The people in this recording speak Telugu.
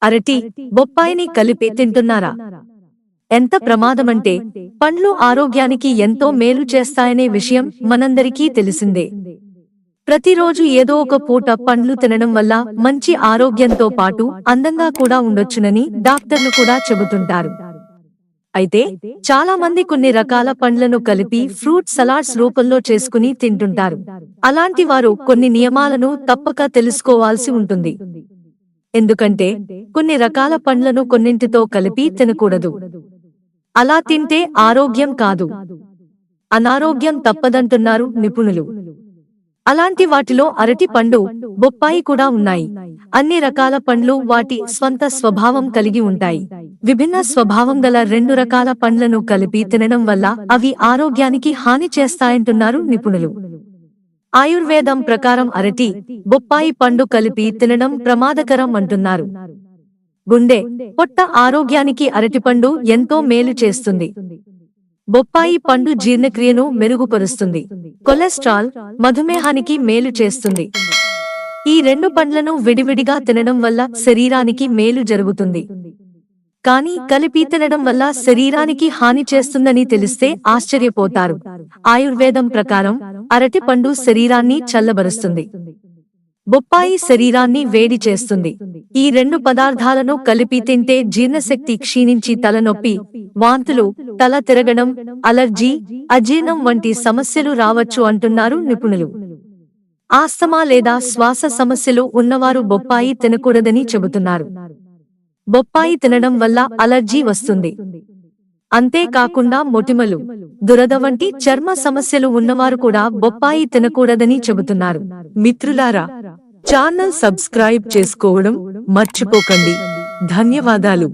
అరటి, బొప్పాయిని కలిపి తింటున్నారా? ఎంత ప్రమాదమంటే, పండ్లు ఆరోగ్యానికి ఎంతో మేలు చేస్తాయనే విషయం మనందరికీ తెలిసిందే. ప్రతిరోజు ఏదో ఒక పూట పండ్లు తినడం వల్ల మంచి ఆరోగ్యంతో పాటు అందంగా కూడా ఉండొచ్చునని డాక్టర్లు కూడా చెబుతుంటారు. అయితే చాలా మంది కొన్ని రకాల పండ్లను కలిపి ఫ్రూట్ సలాడ్స్ రూపంలో చేసుకుని తింటుంటారు. అలాంటి వారు కొన్ని నియమాలను తప్పక తెలుసుకోవాల్సి ఉంటుంది. ఎందుకంటే కొన్ని రకాల పండ్లను కొన్నింటితో కలిపి తినకూడదు. అలా తింటే ఆరోగ్యం కాదు, అనారోగ్యం తప్పదంటున్నారు నిపుణులు. అలాంటి వాటిలో అరటి పండు, బొప్పాయి కూడా ఉన్నాయి. అన్ని రకాల పండ్లు వాటి స్వంత స్వభావం కలిగి ఉంటాయి. విభిన్న స్వభావం గల రెండు రకాల పండ్లను కలిపి తినడం వల్ల అవి ఆరోగ్యానికి హాని చేస్తాయంటున్నారు నిపుణులు. ఆయుర్వేదం ప్రకారం అరటి, బొప్పాయి పండు కలిపి తినడం ప్రమాదకరం అంటున్నారు. గుండె, పొట్ట ఆరోగ్యానికి అరటిపండు ఎంతో మేలు చేస్తుంది. బొప్పాయి పండు జీర్ణక్రియను మెరుగుపరుస్తుంది. కొలెస్ట్రాల్, మధుమేహానికి మేలు చేస్తుంది. ఈ రెండు పండ్లను విడివిడిగా తినడం వల్ల శరీరానికి మేలు జరుగుతుంది. కానీ కలిపి తినడం వల్ల శరీరానికి హాని చేస్తుందని తెలిస్తే ఆశ్చర్యపోతారు. ఆయుర్వేదం ప్రకారం అరటి పండు శరీరాన్ని చల్లబరుస్తుంది. బొప్పాయి శరీరాన్ని వేడి చేస్తుంది. ఈ రెండు పదార్థాలను కలిపి తింటే జీర్ణశక్తి క్షీణించి తలనొప్పి, వాంతులు, తల తిరగడం, అలర్జీ, అజీర్ణం వంటి సమస్యలు రావచ్చు అంటున్నారు నిపుణులు. ఆస్తమా లేదా శ్వాస సమస్యలు ఉన్నవారు బొప్పాయి తినకూడదని చెబుతున్నారు. బొప్పాయి తినడం వల్ల అలర్జీ వస్తుంది. అంతేకాకుండా మొటిమలు, దురద వంటి చర్మ సమస్యలు ఉన్నవారు కూడా బొప్పాయి తినకూడదని చెబుతున్నారు. మిత్రులారా, ఛానల్ సబ్స్క్రైబ్ చేసుకోవడం మర్చిపోకండి. ధన్యవాదాలు.